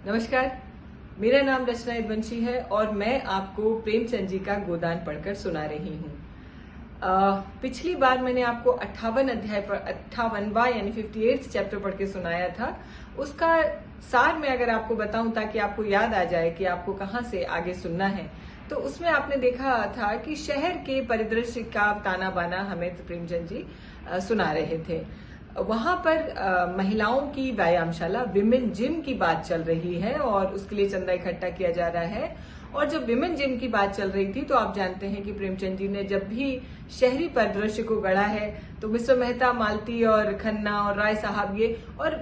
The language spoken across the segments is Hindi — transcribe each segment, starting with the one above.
नमस्कार, मेरा नाम रचना यदुवंशी है और मैं आपको प्रेमचंद जी का गोदान पढ़कर सुना रही हूँ। पिछली बार मैंने आपको 58 अध्याय पर 58वां यानी 58th चैप्टर पढ़ के सुनाया था। उसका सार मैं अगर आपको बताऊं ताकि आपको याद आ जाए कि आपको कहाँ से आगे सुनना है, तो उसमें आपने देखा था कि शहर के परिदृश्य का ताना बाना हमें प्रेमचंद जी सुना रहे थे। वहां पर महिलाओं की व्यायामशाला विमेन जिम की बात चल रही है और उसके लिए चंदा इकट्ठा किया जा रहा है। और जब विमेन जिम की बात चल रही थी तो आप जानते हैं कि प्रेमचंद जी ने जब भी शहरी परिदृश्य को गढ़ा है तो मिस्टर मेहता, मालती और खन्ना और राय साहब ये और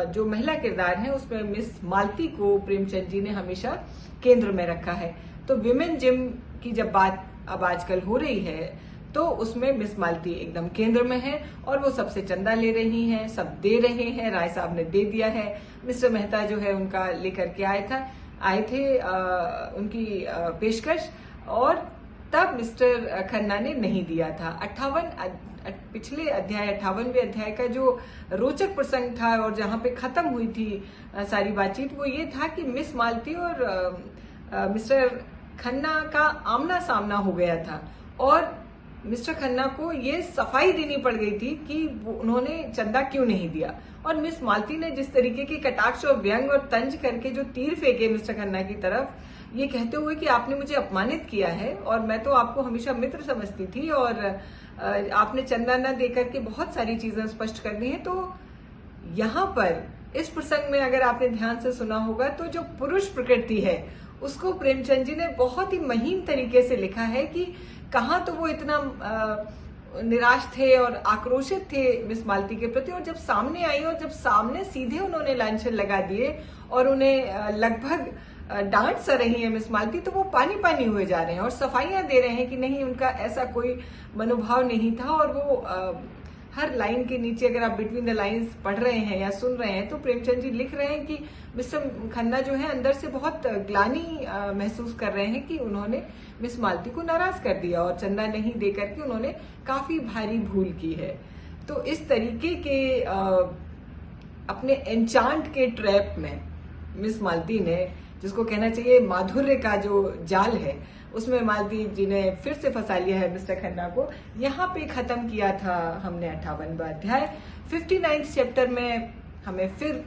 जो महिला किरदार है उसमें मिस मालती को प्रेमचंद जी ने हमेशा केंद्र में रखा है। तो विमेन जिम की जब बात अब आजकल हो रही है तो उसमें मिस मालती एकदम केंद्र में है और वो सबसे चंदा ले रही हैं, सब दे रहे हैं। राय साहब ने दे दिया है, मिस्टर मेहता जो है उनका लेकर के आए थे उनकी पेशकश, और तब मिस्टर खन्ना ने नहीं दिया था। पिछले अध्याय 58वें अध्याय का जो रोचक प्रसंग था और जहां पे खत्म हुई थी सारी बातचीत, वो ये था कि मिस मालती और मिस्टर खन्ना का आमना सामना हो गया था और मिस्टर खन्ना को ये सफाई देनी पड़ गई थी कि उन्होंने चंदा क्यों नहीं दिया। और मिस मालती ने जिस तरीके के कटाक्ष और व्यंग और तंज करके जो तीर फेंके मिस्टर खन्ना की तरफ, ये कहते हुए कि आपने मुझे अपमानित किया है और मैं तो आपको हमेशा मित्र समझती थी और आपने चंदा न देकर के बहुत सारी चीजें स्पष्ट कर दी हैं। तो यहाँ पर इस प्रसंग में अगर आपने ध्यान से सुना होगा तो जो पुरुष प्रकृति है उसको प्रेमचंद जी ने बहुत ही महीन तरीके से लिखा है कि कहाँ तो वो इतना निराश थे और आक्रोशित थे मिस मालती के प्रति, और जब सामने आई और जब सामने सीधे उन्होंने लांछन लगा दिए और उन्हें लगभग डांट सा रही है मिस मालती, तो वो पानी पानी हुए जा रहे हैं और सफाइयां दे रहे हैं कि नहीं, उनका ऐसा कोई मनोभाव नहीं था। और वो हर लाइन के नीचे अगर आप बिटवीन द लाइंस पढ़ रहे हैं या सुन रहे हैं तो प्रेमचंद जी लिख रहे हैं कि मिस्टर खन्ना जो है अंदर से बहुत ग्लानि महसूस कर रहे हैं कि उन्होंने मिस मालती को नाराज कर दिया और चंदा नहीं दे करके उन्होंने काफी भारी भूल की है। तो इस तरीके के अपने एन्चांट के ट्रैप में मिस मालती ने, जिसको कहना चाहिए माधुर्य का जो जाल है, उसमें मालती जी ने फिर से फंसा लिया है मिस्टर खन्ना को। यहाँ पे खत्म किया था हमने 58वां अध्याय। 59th चैप्टर में हमें फिर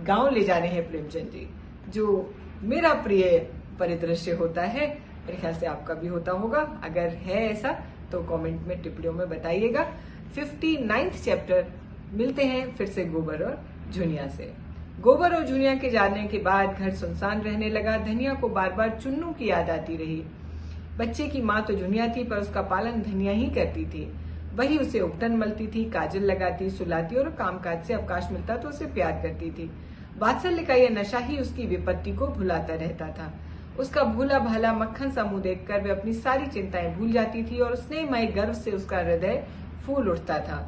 गांव ले जा रहे हैं प्रेमचंद जी, जो मेरा प्रिय परिदृश्य होता है। मेरे ख्याल से आपका भी होता होगा, अगर है ऐसा तो कमेंट में टिप्पणियों में बताइएगा। 59th चैप्टर मिलते हैं फिर से गोबर और झुनिया से। गोबर और झुनिया के जाने के बाद घर सुनसान रहने लगा। धनिया को बार बार चुन्नू की याद आती रही। बच्चे की माँ तो झुनिया थी पर उसका पालन धनिया ही करती थी। वही उसे उपटन मलती थी, काजल लगाती, सुलाती और कामकाज से अवकाश मिलता तो उसे प्यार करती थी। वात्सल्य का यह नशा ही उसकी विपत्ति को भुलाता रहता था। उसका भूला भाला मक्खन सा मुंह देखकर वे अपनी सारी चिंताएं भूल जाती थी और स्नेहमय गर्व से उसका हृदय फूल उठता था।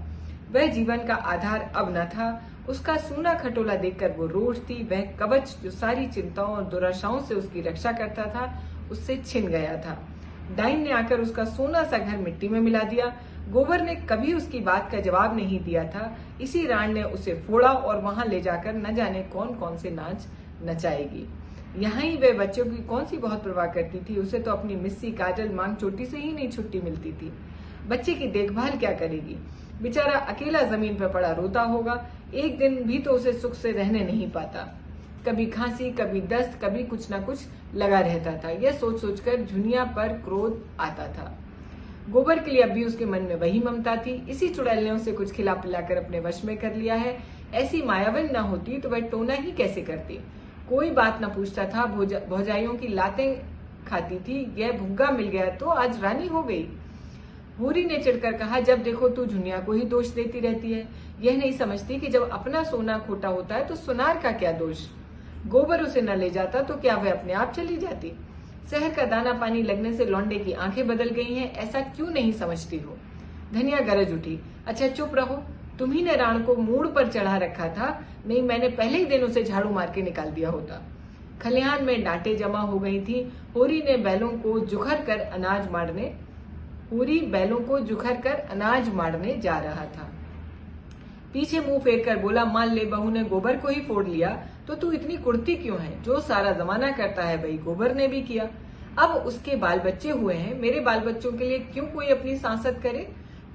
वह जीवन का आधार अब न था। उसका सूना खटोला देखकर वो रो उठती। वह कवच जो सारी चिंताओं और दुराशाओं से उसकी रक्षा करता था उससे छिन गया था। डाइन ने आकर उसका सोना सा घर मिट्टी में मिला दिया। गोबर ने कभी उसकी बात का जवाब नहीं दिया था। इसी राण ने उसे फोड़ा और वहां ले जाकर न जाने कौन कौन से नाच नचाएगी। यहाँ ही वह बच्चों की कौन सी बहुत परवाह करती थी। उसे तो अपनी मिस्सी, काजल, मांग चोटी से ही नहीं छुट्टी मिलती थी। बच्चे की देखभाल क्या करेगी? बेचारा अकेला जमीन पर पड़ा रोता होगा। एक दिन भी तो उसे सुख से रहने नहीं पाता। कभी खांसी, कभी दस्त, कभी कुछ ना कुछ लगा रहता था। यह सोच सोचकर झुनिया पर क्रोध आता था। गोबर के लिए अब भी उसके मन में वही ममता थी। इसी चुड़ैल ने उसे कुछ खिला पिलाकर अपने वश में कर लिया है। ऐसी मायावन न होती तो वह टोना ही कैसे करती। कोई बात न पूछता था। भौजाइयों की लातें खाती थी। यह भुग्गा मिल गया तो आज रानी हो गई। होरी ने चिढ़कर कहा, जब देखो तू झुनिया को ही दोष देती रहती है। यह नहीं समझती कि जब अपना सोना खोटा होता है तो सुनार का क्या दोष। गोबर उसे न ले जाता तो क्या वह अपने आप चली जाती। शहर का दाना पानी लगने से लौंडे की आंखें बदल गई हैं, ऐसा क्यों नहीं समझती हो। धनिया गरज उठी, अच्छा चुप रहो, तुम्ही ने राण को मूड़ पर चढ़ा रखा था, नहीं मैंने पहले ही दिन उसे झाड़ू मार के निकाल दिया होता। खलिहान में डांटें जमा हो गई थी। होरी बैलों को जुखर कर अनाज मारने जा रहा था। पीछे मुंह फेर कर बोला, मान ले बहू ने गोबर को ही फोड़ लिया तो तू इतनी कुड़ती क्यों है? जो सारा जमाना करता है वही गोबर ने भी किया। अब उसके बाल बच्चे हुए हैं, मेरे बाल बच्चों के लिए क्यों कोई अपनी सांसत करे?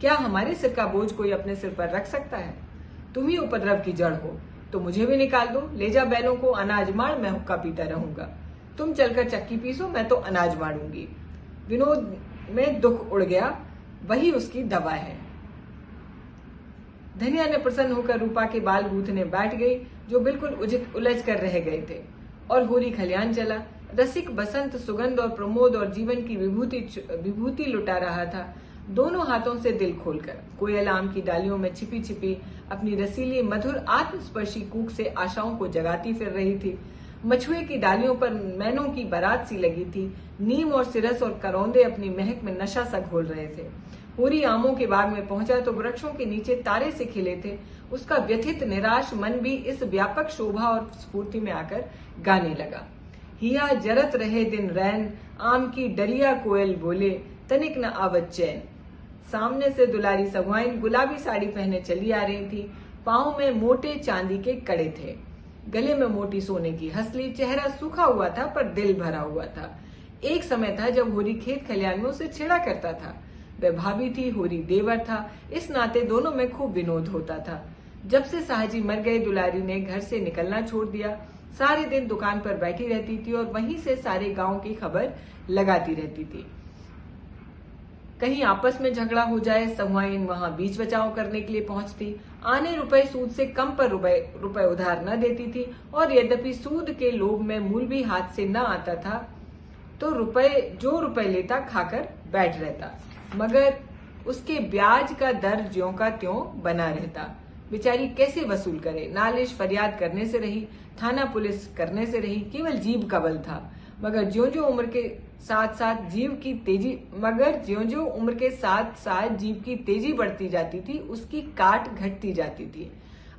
क्या हमारे सिर का बोझ कोई अपने सिर पर रख सकता है? तुम ही उपद्रव की जड़ हो, तो मुझे भी निकाल दो। ले जा बैलों को, अनाज मार, मैं हुक्का पीता रहूंगा। तुम चलकर चक्की पीसो, मैं तो अनाज मारूंगी। विनोद में दुख उड़ गया, वही उसकी दवा है। धनिया ने प्रसन्न होकर रूपा के बाल गूंथने बैठ गई, जो बिल्कुल उलझ कर रह गए थे, और होरी खलियान चला। रसिक बसंत सुगंध और प्रमोद और जीवन की विभूति लुटा रहा था, दोनों हाथों से दिल खोलकर। कोयल आम की डालियों में छिपी छिपी अपनी रसीली मधुर आत्मस्पर्शी कूक से आशाओं को जगाती फिर रही थी। मछुए की डालियों पर मैनों की बारात सी लगी थी। नीम और सिरस और करौंदे अपनी महक में नशा सा घोल रहे थे। होरी आमों के बाग में पहुंचा तो वृक्षों के नीचे तारे से खिले थे। उसका व्यथित निराश मन भी इस व्यापक शोभा और स्फूर्ति में आकर गाने लगा। हिया जरत रहे दिन रैन, आम की डरिया कोयल बोले, तनिक न आवत चैन। सामने से दुलारी सगुआइन गुलाबी साड़ी पहने चली आ रही थी। पांव में मोटे चांदी के कड़े थे, गले में मोटी सोने की हंसली। चेहरा सूखा हुआ था पर दिल भरा हुआ था। एक समय था जब होरी खेत खलियान में उसे छेड़ा करता था। वह भाभी थी, होरी देवर था, इस नाते दोनों में खूब विनोद होता था। जब से साहजी मर गए, दुलारी ने घर से निकलना छोड़ दिया। सारे दिन दुकान पर बैठी रहती थी और वहीं से सारे गांव की खबर लगाती रहती थी। कहीं आपस में झगड़ा हो जाए, सहुआइन वहां बीच बचाव करने के लिए पहुंचती। आने रुपए सूद से कम पर रुपए उधार न देती थी, और यद्यपि सूद के लोभ में मूल भी हाथ से न आता था, तो रुपए लेता खाकर बैठ रहता, मगर उसके ब्याज का दर ज्यों का त्यों बना रहता। बेचारी कैसे वसूल करे? नालिश फरियाद करने से रही, थाना पुलिस करने से रही, केवल जीभ का बल था। मगर ज्यों-ज्यों उम्र के साथ साथ जीव की तेजी बढ़ती जाती थी, उसकी काट घटती जाती थी।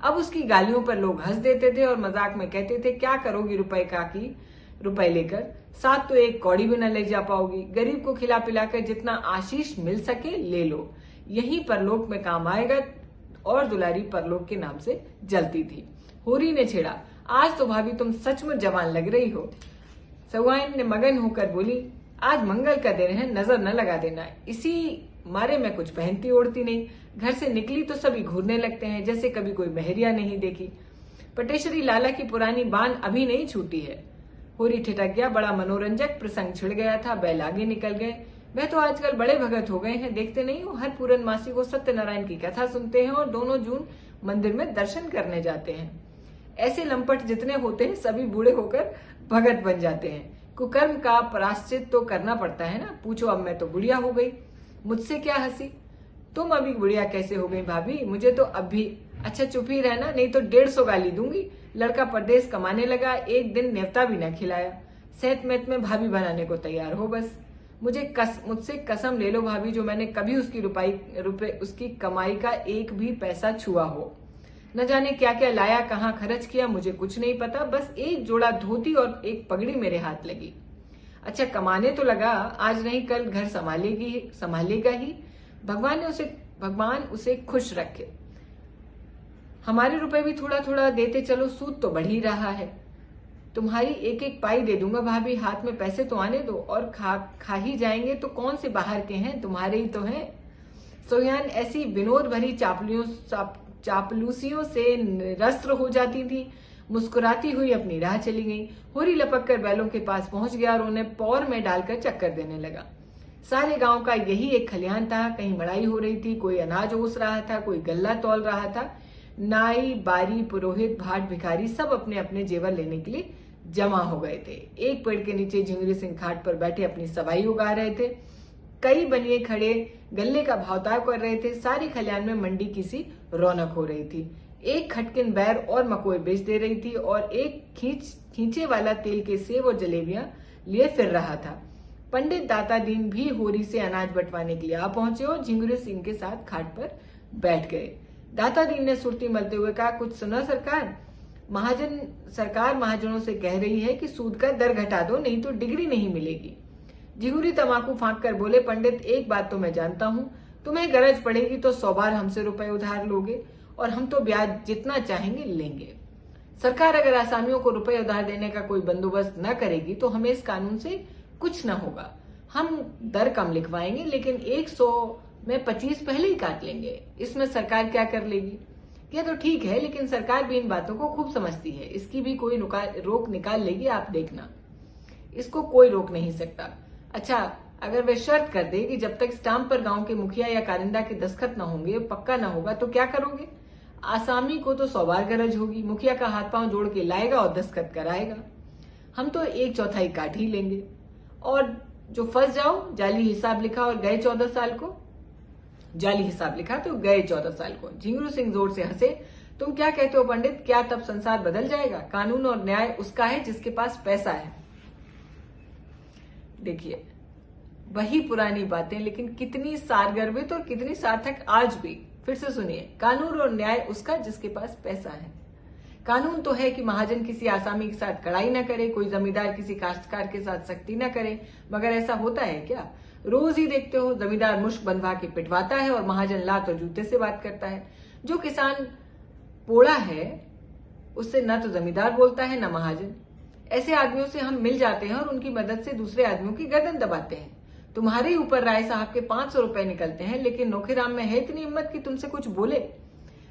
अब उसकी गालियों पर लोग हंस देते थे और मजाक में कहते थे, क्या करोगी रुपए लेकर? साथ तो एक कौड़ी भी न ले जा पाओगी। गरीब को खिला पिलाकर जितना आशीष मिल सके ले लो, यही परलोक में काम आएगा। और दुलारी परलोक के नाम से जलती थी। होरी ने छेड़ा, आज तो भाभी तुम सचमुच जवान लग रही हो। सगुआइन ने मगन होकर बोली, आज मंगल का दिन है, नजर न लगा देना। इसी मारे मैं कुछ पहनती ओढ़ती नहीं। घर से निकली तो सभी घूरने लगते हैं, जैसे कभी कोई महरिया नहीं देखी। पटेश्वरी लाला की पुरानी बान अभी नहीं छूटी है। होरी ठिठक गया। बड़ा मनोरंजक प्रसंग छिड़ गया था। बैल आगे निकल गए। वह तो आजकल बड़े भगत हो गए हैं, देखते नहीं हो, हर पूर्णमासी को सत्यनारायण की कथा सुनते हैं और दोनों जून मंदिर में दर्शन करने जाते हैं। ऐसे लंपट जितने होते हैं सभी बूढ़े होकर भगत बन जाते हैं। कुकर्म का प्रायश्चित तो करना पड़ता है ना। पूछो, अब मैं तो बुढ़िया हो गई, मुझसे क्या हंसी? तुम अभी बुढ़िया कैसे हो गई भाभी? मुझे तो अब भी। अच्छा चुप ही रहना, नहीं तो 150 गाली दूंगी। लड़का परदेश कमाने लगा, एक दिन न्योता भी न खिलाया। सेहत मेत में भाभी बनाने को तैयार हो बस। मुझसे कसम ले लो भाभी, जो मैंने कभी उसकी कमाई का एक भी पैसा छुआ हो। न जाने क्या क्या लाया, कहाँ खर्च किया, मुझे कुछ नहीं पता। बस एक जोड़ा धोती और एक पगड़ी मेरे हाथ लगी। अच्छा कमाने तो लगा, आज नहीं कल घर संभालेगा ही। भगवान उसे खुश रखे। हमारे रुपए भी थोड़ा थोड़ा देते चलो, सूद तो बढ़ ही रहा है। तुम्हारी एक एक पाई दे दूंगा भाभी, हाथ में पैसे तो आने दो। और खा ही जाएंगे तो कौन से बाहर के हैं, तुम्हारे ही तो हैं। सोयान ऐसी विनोद भरी चापलूसियों से निरस्त्र हो जाती थी। मुस्कुराती हुई अपनी राह चली गई। होरी लपक कर बैलों के पास पहुंच गया और उन्हें पौर में डालकर चक्कर देने लगा। सारे गांव का यही एक खलियान था। कहीं मड़ाई हो रही थी, कोई अनाज ओस रहा था, कोई गल्ला तौल रहा था। नाई, बारी, पुरोहित, भाट, भिखारी सब अपने अपने जेवर लेने के लिए जमा हो गए थे। एक पेड़ के नीचे झिंगुरी सिंह खाट पर बैठे अपनी सवाई उगा रहे थे। कई बनिए खड़े गल्ले का भावताव कर रहे थे। सारी खलियान में मंडी की सी रौनक हो रही थी। एक खटकिन बैर और मकोई बेच दे रही थी और एक खींचे वाला तेल के सेव और जलेबियां लिए फिर रहा था। पंडित दाता दीन भी होरी से अनाज बंटवाने के लिए आ पहुंचे और झिंगुरी सिंह के साथ खाट पर बैठ गए। दाता दीन ने सुरती मलते हुए कहा, कुछ सुना सरकार? सरकार महाजनों से कह रही है कि सूद का दर घटा दो, नहीं तो डिग्री नहीं मिलेगी। झिंगुरी तमाकू फांक कर बोले, पंडित एक बात तो मैं जानता हूँ, तुम्हें गरज पड़ेगी तो 100 बार हमसे रुपए उधार लोगे और हम तो ब्याज जितना चाहेंगे लेंगे। सरकार अगर आसामियों को रुपए उधार देने का कोई बंदोबस्त न करेगी तो हमें इस कानून से कुछ न होगा। हम दर कम लिखवाएंगे लेकिन 100 में 25 पहले ही काट लेंगे। इसमें सरकार क्या कर लेगी? यह तो ठीक है, लेकिन सरकार भी इन बातों को खूब समझती है। इसकी भी कोई रोक निकाल लेगी, आप देखना। इसको कोई रोक नहीं सकता। अच्छा, अगर वे शर्त कर दे कि जब तक स्टाम्प पर गांव के मुखिया या कारिंदा के दस्तखत न होंगे, पक्का न होगा, तो क्या करोगे? आसामी को तो 100 बार गरज होगी, मुखिया का हाथ पांव जोड़ के लाएगा और दस्तखत कराएगा। हम तो 1/4 काट ही लेंगे। और जो फंस जाओ, जाली हिसाब लिखा और गए 14 साल को, जाली हिसाब लिखा तो गए 14 साल को। झिंगुरू सिंह जोर से हंसे। तुम क्या कहते हो पंडित? क्या तब संसार बदल जाएगा? कानून और न्याय उसका है जिसके पास पैसा है। देखिए, वही पुरानी बातें, लेकिन कितनी सारगर्भित और कितनी सार्थक आज भी। फिर से सुनिए, कानून और न्याय उसका जिसके पास पैसा है। कानून तो है कि महाजन किसी आसामी के साथ कड़ाई न करे, कोई जमींदार किसी काश्तकार के साथ सख्ती न करे, मगर ऐसा होता है क्या? रोज ही देखते हो, जमींदार मुश्क बंधवा के पिटवाता है और महाजन लात और जूते से बात करता है। जो किसान पोड़ा है उससे न तो जमींदार बोलता है न महाजन। ऐसे आदमियों से हम मिल जाते हैं और उनकी मदद से दूसरे आदमियों की गर्दन दबाते हैं। तुम्हारे ऊपर राय साहब के 500 रुपए निकलते हैं, लेकिन नौखेराम में है इतनी हिम्मत कि तुमसे कुछ बोले।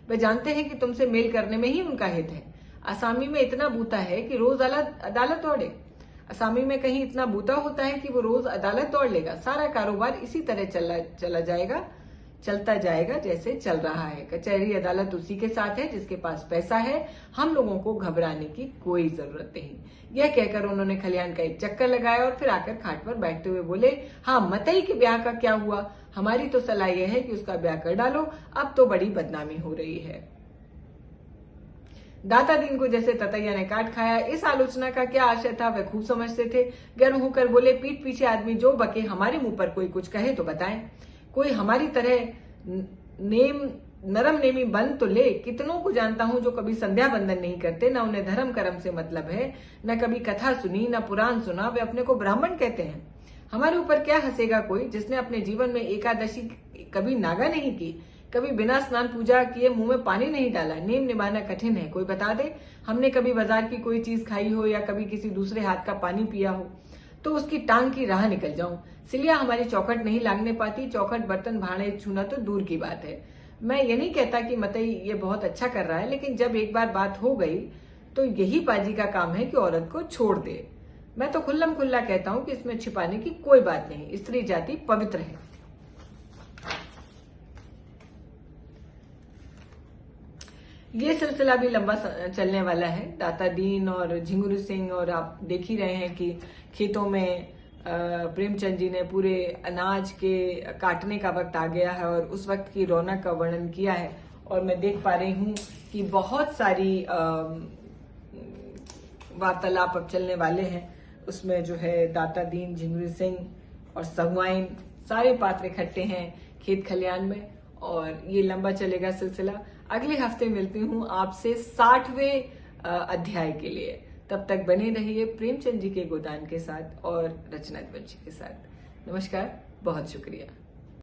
वे जानते हैं कि तुमसे मेल करने में ही उनका हित है। आसामी में इतना बूता है कि रोज अदालत दौड़े। आसामी में कहीं इतना बूता होता है कि वो रोज अदालत दौड़ लेगा। सारा कारोबार इसी तरह चलता जाएगा जैसे चल रहा है। कचहरी अदालत उसी के साथ है जिसके पास पैसा है। हम लोगों को घबराने की कोई जरूरत नहीं। यह कहकर उन्होंने खलियान का एक चक्कर लगाया और फिर आकर खाट पर बैठते हुए बोले, हाँ, मतई के ब्याह का क्या हुआ? हमारी तो सलाह यह है कि उसका ब्याह कर डालो, अब तो बड़ी बदनामी हो रही है। दाता दीन को जैसे ततैया ने काट खाया। इस आलोचना का क्या आशय था वह खूब समझते थे। गर्म होकर बोले, पीठ पीछे आदमी जो बके, हमारे मुंह पर कोई कुछ कहे तो बताएं। कोई हमारी तरह नरम नेमी बन तो ले। कितनों को जानता हूं जो कभी संध्या बंदन नहीं करते, न उन्हें धर्म कर्म से मतलब है, न कभी कथा सुनी, न पुराण सुना, वे अपने को ब्राह्मण कहते हैं। हमारे ऊपर क्या हंसेगा कोई जिसने अपने जीवन में एकादशी कभी नागा नहीं की, कभी बिना स्नान पूजा किए मुंह में पानी नहीं डाला। नेम निभाना कठिन है, कोई बता दे। हमने कभी बाजार की कोई चीज खाई हो या कभी किसी दूसरे हाथ का पानी पिया हो तो उसकी टांग की राह निकल जाऊं। सिलिया हमारी चौखट नहीं लागने पाती। चौखट बर्तन भाड़े छूना तो दूर की बात है। मैं ये नहीं कहता कि मतई ये बहुत अच्छा कर रहा है, लेकिन जब एक बार बात हो गई तो यही पाजी का काम है कि औरत को छोड़ दे। मैं तो खुल्लम खुल्ला कहता हूं कि इसमें छिपाने की कोई बात नहीं। स्त्री जाति पवित्र है। ये सिलसिला भी लंबा चलने वाला है। दाता दीन और झिंगुरू सिंह, और आप देख ही रहे हैं कि खेतों में प्रेमचंद जी ने पूरे अनाज के काटने का वक्त आ गया है और उस वक्त की रौनक का वर्णन किया है। और मैं देख पा रही हूं कि बहुत सारी वार्तालाप अब चलने वाले हैं। उसमें जो है दाता दीन, झिंगुरू सिंह और सहुआइन, सारे पात्र इकट्ठे हैं खेत खलियान में, और ये लंबा चलेगा सिलसिला। अगले हफ्ते मिलती हूँ आपसे 60वें अध्याय के लिए। तब तक बने रहिए प्रेमचंद जी के गोदान के साथ और रचना वंशी के साथ। नमस्कार, बहुत शुक्रिया।